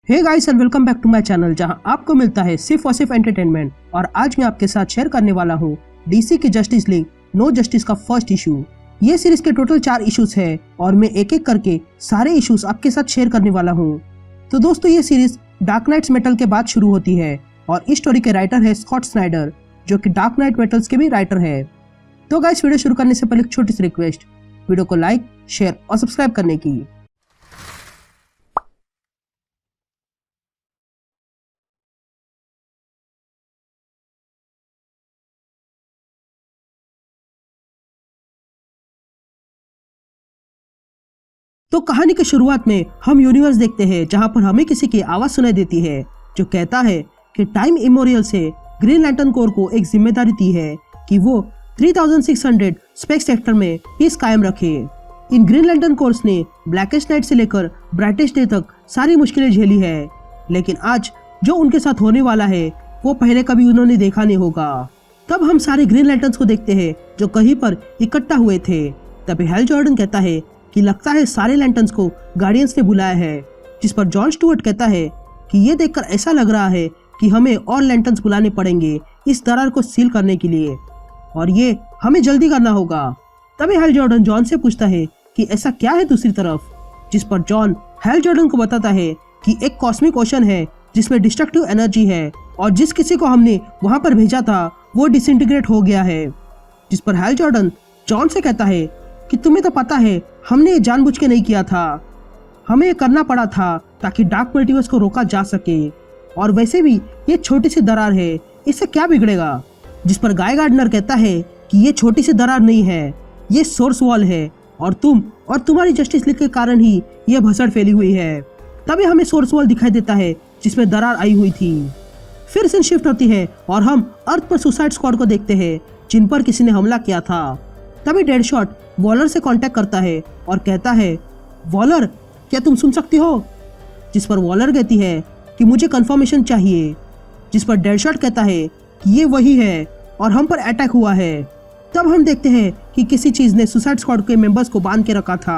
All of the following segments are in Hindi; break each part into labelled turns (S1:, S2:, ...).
S1: Hey guys and welcome back to my channel जहां आपको मिलता है सिर्फ और सिर्फ एंटरटेनमेंट। और आज मैं आपके साथ शेयर करने वाला हूं डीसी की जस्टिस लीग नो जस्टिस का फर्स्ट इशू। ये सीरीज के टोटल 4 इश्यूज है और मैं एक एक करके सारे इश्यूज आपके साथ शेयर करने वाला हूं। तो दोस्तों ये सीरीज डार्क नाइट्स मेटल के बाद शुरू होती है और इस स्टोरी के राइटर है स्कॉट स्नाइडर जो कि डार्क नाइट मेटल्स के भी राइटर है। तो गाइस वीडियो शुरू करने से पहले एक छोटी सी रिक्वेस्ट, वीडियो को लाइक शेयर और सब्सक्राइब करने की। तो कहानी की शुरुआत में हम यूनिवर्स देखते हैं जहां पर हमें किसी की आवाज सुनाई देती है जो कहता है कि टाइम इमोरियल से ग्रीन लैंटर्न कोर को एक जिम्मेदारी दी है कि वो 3600 स्पेस सेक्टर में पीस कायम रखे। इन ग्रीन लैंटर्न कोर्स ने ब्लैकेस्ट नाइट से लेकर ब्राइटेस्ट डे तक सारी मुश्किलें झेली है, लेकिन आज जो उनके साथ होने वाला है वो पहले कभी उन्होंने देखा नहीं होगा। तब हम सारे ग्रीन लैंटर्न्स को देखते हैं जो कहीं पर इकट्ठा हुए थे। तभी हैल जॉर्डन कहता है कि लगता है सारे लैंटर्न्स को गार्डियंस ने बुलाया है, जिस पर जॉन स्टुअर्ट कहता है कि ये देखकर ऐसा लग रहा है कि हमें और लैंटर्न्स बुलाने पड़ेंगे इस दरार को सील करने के लिए और ये हमें जल्दी करना होगा। तभी हैल जॉर्डन जॉन से पूछता है कि ऐसा क्या है दूसरी तरफ, जिस पर जॉन हैल जॉर्डन को बताता है कि एक कॉस्मिक ओशन है जिसमें डिस्ट्रक्टिव एनर्जी है और जिस किसी को हमने वहां पर भेजा था वो डिसइंटीग्रेट हो गया है। जिस पर हैल जॉर्डन जॉन से कहता है कि तुम्हें तो पता है हमने ये जानबूझ के नहीं किया था, हमें ये करना पड़ा था ताकि डार्क मल्टीवर्स को रोका जा सके और वैसे भी ये छोटी सी दरार है, इससे क्या बिगड़ेगा। जिस पर गाय गार्डनर कहता है कि ये छोटी सी दरार नहीं है, ये सोर्स वॉल है और तुम और तुम्हारी जस्टिस लीग के कारण ही ये भसड़ फैली हुई है। तभी हमें सोर्स वॉल दिखाई देता है जिसमें दरार आई हुई थी। फिर सीन शिफ्ट होती है और हम अर्थ पर सुसाइड स्क्वाड को देखते हैं जिन पर किसी ने हमला किया था। तभी डेडशॉट वॉलर से कांटेक्ट करता है और कहता है वॉलर क्या तुम सुन सकती हो, जिस पर वॉलर कहती है कि मुझे कंफर्मेशन चाहिए। जिस पर डेडशॉट कहता है कि ये वही है और हम पर अटैक हुआ है। तब हम देखते हैं कि किसी चीज ने सुसाइड स्क्वाड के मेंबर्स को बांध के रखा था।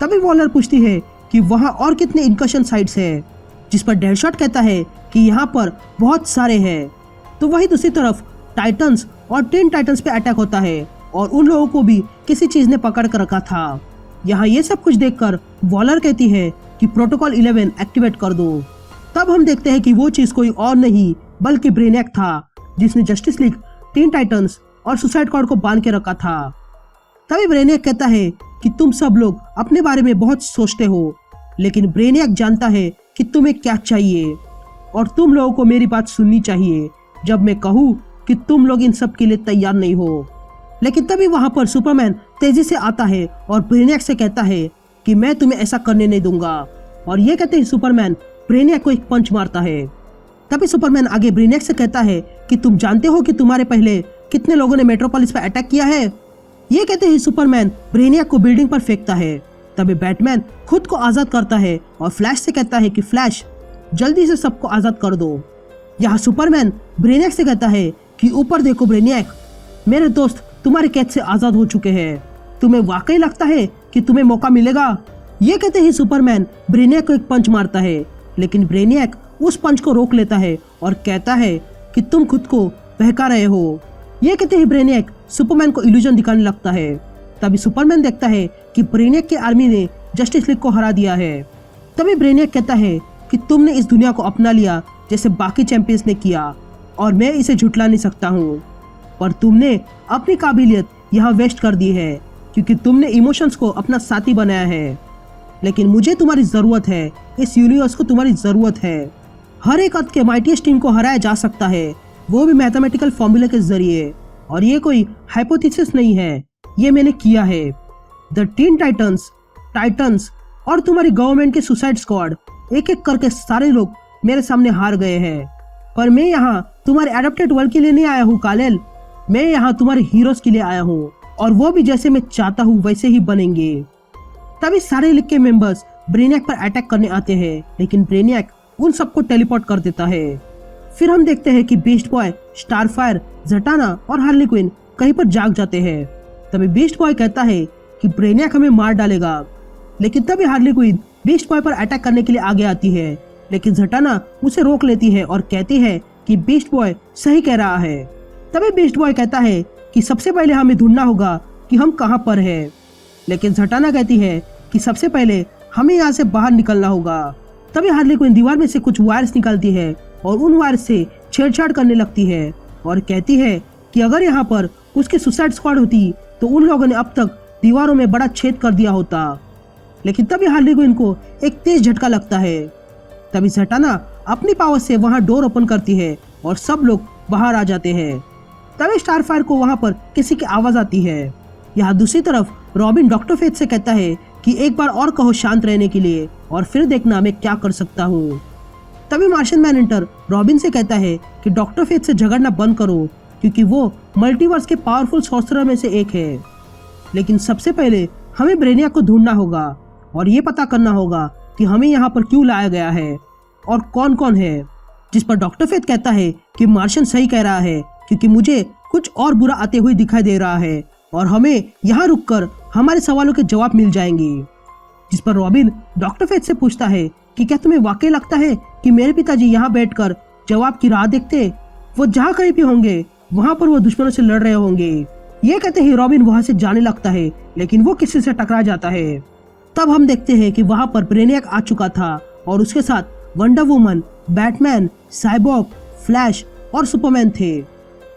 S1: तभी वॉलर पूछती है कि वहां और कितने इनकर्शन साइट्स है, जिस पर डेडशॉट कहता है कि यहाँ पर बहुत सारे हैं। तो वही दूसरी तरफ टाइटन्स और टिन टाइटन्स पे अटैक होता है और उन लोगों को भी किसी चीज ने पकड़ कर रखा था। यहाँ ये सब कुछ देखकर वॉलर कहती है कि प्रोटोकॉल 11 एक्टिवेट कर दो। तब हम देखते हैं कि वो चीज कोई और नहीं बल्कि ब्रेनियक था जिसने जस्टिस लीग, टीन टाइटन्स और सुसाइड स्क्वाड को बांध के रखा था। तभी ब्रेनियक कहता है कि तुम सब लोग अपने बारे में बहुत सोचते हो, लेकिन ब्रेनियक जानता है कि तुम्हें क्या चाहिए और तुम लोगों को मेरी बात सुननी चाहिए जब मैं कहूँ कि तुम लोग इन सब के लिए तैयार नहीं हो। लेकिन तभी वहां पर सुपरमैन तेजी से आता है और ब्रेनियक से कहता है कि मैं तुम्हें ऐसा करने नहीं दूंगा। और ये कहते ही सुपरमैन ब्रेनियक को एक पंच मारता है। तभी सुपरमैन आगे ब्रेनियक से कहता है कि तुम जानते हो कि तुम्हारे पहले कितने लोगों ने मेट्रोपोलिस पर अटैक किया है। ये कहते ही सुपरमैन ब्रेनियक को बिल्डिंग पर फेंकता है। तभी बैटमैन खुद को आजाद करता है और फ्लैश से कहता है कि फ्लैश जल्दी से सबको आजाद कर दो। यहाँ सुपरमैन ब्रेनियक से कहता है कि ऊपर देखो ब्रेनियक, मेरे दोस्त तुम्हारे कैद से आजाद हो चुके हैं, तुम्हें वाकई लगता है कि तुम्हें मौका मिलेगा। ये कहते ही सुपरमैन ब्रेनियक को एक पंच मारता है, लेकिन ब्रेनियक उस पंच को रोक लेता है और कहता है कि तुम खुद को बहका रहे हो। ये कहते ही ब्रेनियक सुपरमैन को इल्यूजन दिखाने लगता है। तभी सुपरमैन देखता है कि ब्रेनियक की आर्मी ने जस्टिस लीग को हरा दिया है। तभी ब्रेनियक कहता है कि तुमने इस दुनिया को अपना लिया जैसे बाकी चैंपियंस ने किया और मैं इसे झुटला नहीं सकता हूँ, पर तुमने अपनी काबिलियत यहाँ वेस्ट कर दी है क्योंकि तुमने इमोशंस को अपना साथी बनाया है। लेकिन मुझे तुम्हारी जरूरत है, इस यूनिवर्स को तुम्हारी जरूरत है। हर एक अर्थ के माइटीएस्ट टीम को हराया जा सकता है, वो भी मैथमेटिकल फॉर्मूले के जरिए, और ये कोई हाइपोथेसिस नहीं है, ये मैंने किया है। द टीन टाइटन्स और तुम्हारी गवर्नमेंट के सुसाइड स्क्वाड एक एक करके सारे लोग मेरे सामने हार गए हैं, पर मैं यहाँ तुम्हारे एडॉप्टेड वर्ल्ड के लिए नहीं आया हूँ कालेल, मैं यहाँ तुम्हारे हीरोज के लिए आया हूँ और वो भी जैसे मैं चाहता हूँ वैसे ही बनेंगे। तभी सारे लीग के मेंबर्स ब्रेनियक पर अटैक करने आते हैं, लेकिन ब्रेनियक उन सबको टेलीपोर्ट कर देता है। फिर हम देखते हैं कि बीस्ट बॉय, स्टारफायर, ज़टाना और हार्ली क्विन कहीं पर जाग जाते हैं। तभी बीस्ट बॉय कहता है कि ब्रेनियक हमें मार डालेगा, लेकिन तभी हार्ली क्विन बीस्ट बॉय पर अटैक करने के लिए आगे आती है लेकिन जटाना उसे रोक लेती है और कहती है कि बीस्ट बॉय सही कह रहा है। तभी बीस्ट बॉय कहता है कि सबसे पहले हमें ढूंढना होगा कि हम कहाँ पर हैं। लेकिन जटाना कहती है कि सबसे पहले हमें यहाँ से बाहर निकलना होगा। तभी हार्ली क्विन दीवार में से कुछ वायर्स निकालती है और उन वायर्स से छेड़छाड़ करने लगती है और कहती है कि अगर यहाँ पर उसकी सुसाइड स्क्वाड होती तो उन लोगों ने अब तक दीवारों में बड़ा छेद कर दिया होता। लेकिन तभी हार्ली क्विन को एक तेज झटका लगता है। तभी जटाना अपनी पावर से वहां डोर ओपन करती है और सब लोग बाहर आ जाते हैं। तभी स्टारफायर को वहां पर किसी की आवाज आती है। यहाँ दूसरी तरफ रॉबिन डॉक्टर फेथ से कहता है कि एक बार और कहो शांत रहने के लिए और फिर देखना मैं क्या कर सकता हूँ। तभी मार्शियन मैनहंटर रॉबिन से कहता है कि डॉक्टर फेथ से झगड़ना बंद करो क्योंकि वो मल्टीवर्स के पावरफुल सॉर्सरर में से एक है। लेकिन सबसे पहले हमें ब्रेनियाक को ढूंढना होगा और ये पता करना होगा कि हमें यहाँ पर क्यों लाया गया है और कौन कौन है। जिस पर डॉक्टर फेथ कहता है कि मार्शियन सही कह रहा है क्योंकि मुझे कुछ और बुरा आते हुए दिखाई दे रहा है और हमें यहाँ रुककर हमारे सवालों के जवाब मिल जाएंगे। जिस पर रॉबिन डॉक्टर फेथ से पूछता है कि क्या तुम्हें वाकई लगता है कि मेरे पिताजी यहाँ बैठकर जवाब की राह देखते? वो जहाँ कहीं भी होंगे वहां पर वो दुश्मनों से लड़ रहे होंगे। ये कहते ही रॉबिन वहां से जाने लगता है लेकिन वो किसी से टकरा जाता है। तब हम देखते हैं कि वहां पर ब्रेनियाक आ चुका था और उसके साथ wonder woman, Batman, cyborg, flash और सुपरमैन थे।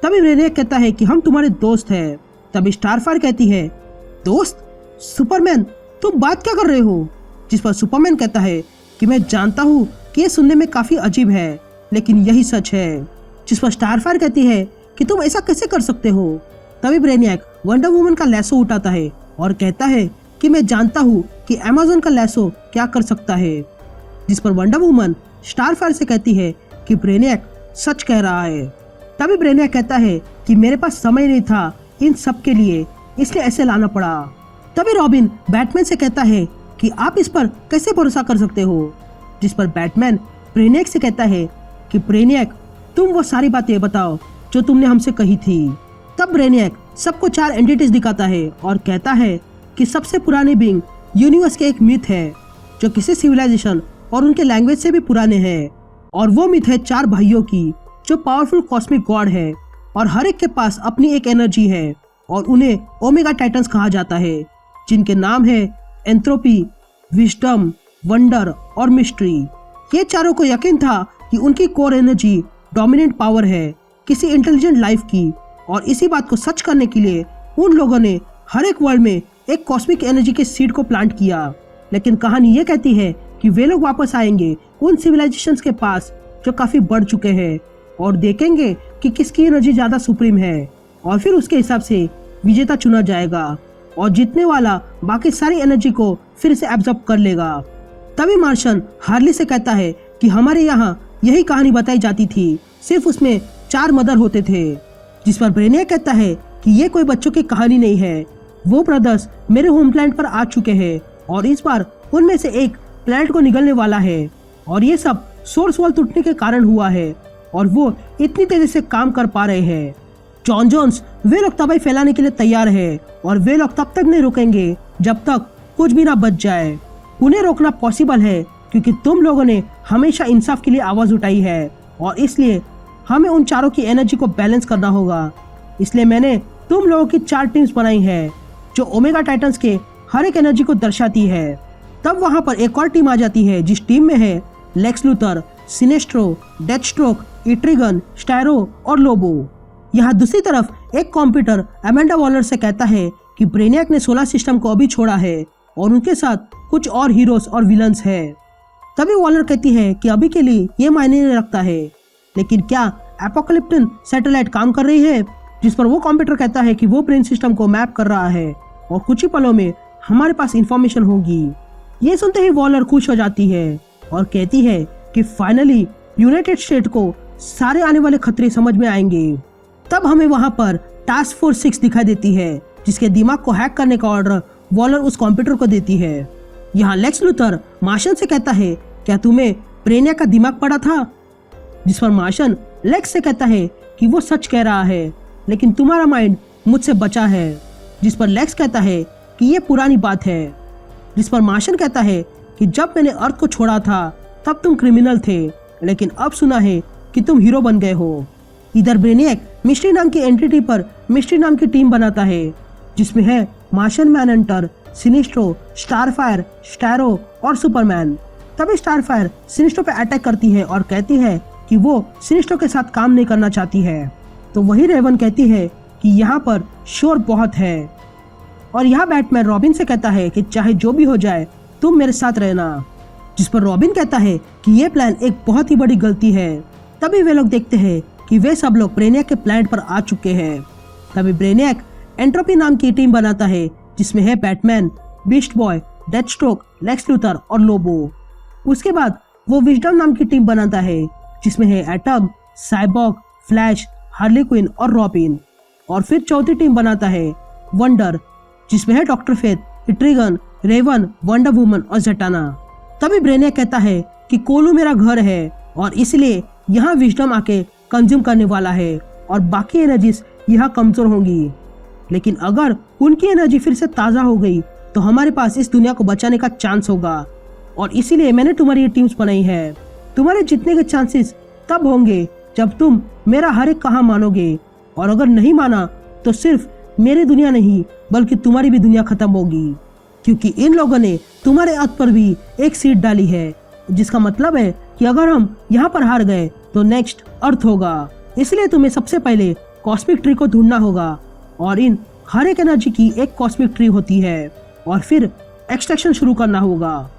S1: तभी ब्रेनियाक कहता है कि हम तुम्हारे दोस्त हैं। तभी स्टारफायर कहती है, दोस्त? सुपरमैन, तुम बात क्या कर रहे हो? जिस पर सुपरमैन कहता है कि मैं जानता हूँ कि ये सुनने में काफी अजीब है लेकिन यही सच है। जिस पर स्टारफायर कहती है कि तुम ऐसा कैसे कर सकते हो? तभी ब्रेनियाक वंडर वुमन का लैसो उठाता है और कहता है कि मैं जानता हूँ कि अमेज़न का लैसो क्या कर सकता है। जिस पर वंडर वुमन स्टारफायर से कहती है कि ब्रेनियाक सच कह रहा है। तभी ब्रेनियाक कहता है कि मेरे पास समय नहीं था इन सब के लिए, इसलिए ऐसे लाना पड़ा। तभी रॉबिन बैटमैन से कहता है कि आप इस पर कैसे भरोसा कर सकते हो? जिस पर बैटमैन ब्रेनियाक से कहता है कि ब्रेनियाक, तुम वो सारी बातें बताओ जो तुमने हमसे कही थी। तब ब्रेनियाक सबको 4 एंटिटीज दिखाता है और कहता है कि सबसे पुराने बीइंग यूनिवर्स के एक मिथ है जो किसी सिविलाइजेशन और उनके लैंग्वेज से भी पुराने हैं और वो मिथ है 4 भाइयों की जो पावरफुल कॉस्मिक गॉड है और हर एक के पास अपनी एक एनर्जी है और उन्हें ओमेगा टाइटन्स कहा जाता है जिनके नाम है एंथ्रोपी, विजडम, वंडर और मिस्ट्री। ये चारों को यकीन था कि उनकी कोर एनर्जी डोमिनेंट पावर है किसी इंटेलिजेंट लाइफ की और इसी बात को सच करने के लिए उन लोगों ने हर एक वर्ल्ड में एक कॉस्मिक एनर्जी के सीड को प्लांट किया। लेकिन कहानी ये कहती है कि वे लोग वापस आएंगे उन सिविलाइजेशंस के पास जो काफी बढ़ चुके हैं और देखेंगे कि किसकी एनर्जी ज्यादा सुप्रीम है और फिर उसके हिसाब से विजेता चुना जाएगा और जीतने वाला बाकी सारी एनर्जी को फिर से एब्जॉर्ब कर लेगा। तभी मार्शन हार्ली से कहता है कि हमारे यहाँ यही कहानी बताई जाती थी, सिर्फ उसमें 4 मदर होते थे। जिस पर ब्रेनियाक कहता है कि ये कोई बच्चों की कहानी नहीं है, वो ब्रदर्स मेरे होम प्लैनेट पर आ चुके हैं और इस बार उनमें से एक प्लैनेट को निगलने वाला है और ये सब सोर्स वॉल टूटने के कारण हुआ है और वो इतनी तेजी से काम कर पा रहे हैं। जॉन जोन्स वे लोग तबाही फैलाने के लिए तैयार है और वे लोग तब तक नहीं रुकेंगे जब तक कुछ भी ना बच जाए। उन्हें रोकना पॉसिबल है क्योंकि तुम लोगों ने हमेशा इंसाफ के लिए आवाज उठाई है और इसलिए हमें उन चारों की एनर्जी को बैलेंस करना होगा। इसलिए मैंने तुम लोगों की 4 टीम्स बनाई है जो ओमेगा टाइटन्स के हर एक एनर्जी को दर्शाती है। तब वहां पर एक और टीम आ जाती है जिस टीम में है लेक्स लूथर, सिनेस्ट्रो, डेथस्ट्रोक, इट्रिगन, स्टायरो और लोबो। यहाँ दूसरी तरफ एक कंप्यूटर अमेंडा वॉलर से कहता है कि ब्रेनियाक ने सोलर सिस्टम को अभी छोड़ा है और उनके साथ कुछ और हीरोज और विलन्स है। तभी वॉलर कहती है कि अभी के लिए ये मायने नहीं रखता है, लेकिन क्या एपोकलिप्टन सैटेलाइट काम कर रही है? जिस पर वो कंप्यूटर कहता है कि वो ब्रेन सिस्टम को मैप कर रहा है और कुछ ही पलों में हमारे पास इंफॉर्मेशन होगी। ये सुनते ही वॉलर खुश हो जाती है और कहती है कि फाइनली यूनाइटेड स्टेट को सारे आने वाले खतरे समझ में आएंगे। तब हमें वहां पर टास्क फोर्स 6 दिखाई देती है जिसके दिमाग को हैक करने का ऑर्डर वॉलर उस कंप्यूटर को देती है। यहाँ लेक्स लूथर मार्शन से कहता है, क्या तुम्हें ब्रेनियाक का दिमाग पड़ा था? जिस पर मार्शन लेक्स से कहता है कि वो सच कह रहा है लेकिन तुम्हारा माइंड मुझसे बचा है। जिस पर लेक्स कहता है कि ये पुरानी बात है। जिस पर मार्शन कहता है कि जब मैंने अर्थ को छोड़ा था तब तुम क्रिमिनल थे, लेकिन अब सुना है कि तुम हीरो बन गए हो। इधर ब्रेनियक मिस्ट्री नाम की एंटिटी पर मिस्ट्री नाम की टीम बनाता है, जिसमें है मार्शन मैनहंटर, सिनिस्ट्रो, स्टारफायर, स्टैरो और सुपरमैन। तभी स्टारफायर सिनिस्ट्रो पे अटैक करती है और कहती है कि वो सिनिस्ट्रो के साथ काम नहीं करना चाहती है। तो वही रेवन कहती है कि यहाँ पर शोर बहुत है, और यहाँ बैटमैन रॉबिन से कहता है कि चाहे जो भी हो जाए तुम मेरे साथ रहना। जिस पर रॉबिन कहता है कि ये प्लान एक बहुत ही बड़ी गलती है। तभी वे लोग देखते हैं कि वे सब लोग ब्रेनियक के प्लैनेट पर आ चुके हैं। तभी ब्रेनियक एंट्रोपी नाम की टीम बनाता है, जिसमें है Batman, beast boy, Deathstroke, Lex Luthor और लोबो। उसके बाद वो विजडम नाम की टीम बनाता है, जिसमें है Atom, Cyborg, Flash, Harley Quinn और रॉबिन। और फिर चौथी टीम बनाता है वंडर, जिसमें है doctor Fate, Trigon, Raven, Wonder Woman और जटाना। तभी ब्रेनियक कहता है कि कोलू मेरा घर है और इसलिए यहाँ विजडम आके कंज्यूम करने वाला है और बाकी एनर्जीज यहाँ कमजोर होंगी। लेकिन अगर उनकी एनर्जी फिर से ताज़ा हो गई तो हमारे पास इस दुनिया को बचाने का चांस होगा, और इसीलिए मैंने तुम्हारी ये टीम्स बनाई है। तुम्हारे जीतने के चांसेस तब होंगे जब तुम मेरा हर एक कहा मानोगे, और अगर नहीं माना तो सिर्फ मेरी दुनिया नहीं बल्कि तुम्हारी भी दुनिया खत्म होगी, क्योंकि इन लोगों ने तुम्हारे अर्थ पर भी एक सीट डाली है, जिसका मतलब है कि अगर हम यहाँ पर हार गए तो नेक्स्ट अर्थ होगा। इसलिए तुम्हें सबसे पहले कॉस्मिक ट्री को ढूंढना होगा, और इन हर एक एनर्जी की एक कॉस्मिक ट्री होती है, और फिर एक्सट्रैक्शन शुरू करना होगा।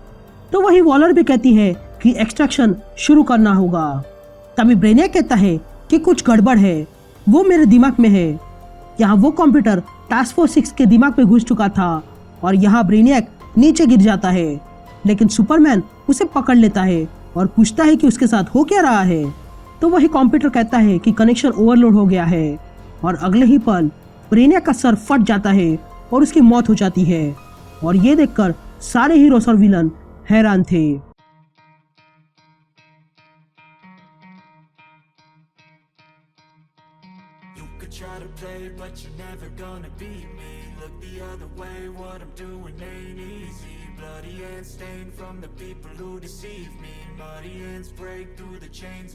S1: तो वही वॉलर भी कहती है कि एक्सट्रैक्शन शुरू करना होगा। तभी ब्रेनियक कहता है कि कुछ गड़बड़ है, वो मेरे दिमाग में है। यहाँ वो कंप्यूटर टास्क फोर्स 6 के दिमाग में घुस चुका था, और यहाँ ब्रेनियक नीचे गिर जाता है, लेकिन सुपरमैन उसे पकड़ लेता है और पूछता है कि उसके साथ हो क्या रहा है। तो वही कंप्यूटर कहता है कि कनेक्शन ओवरलोड हो गया है, और अगले ही पल ब्रेनियक का सर फट जाता है और उसकी मौत हो जाती है। और ये देखकर सारे हीरोज और विलन हैरान थे।
S2: Try to play, but you're never gonna beat me. Look the other way, what I'm doing ain't easy. Bloody hands stained from the people who deceive me. Muddy hands break through the chains.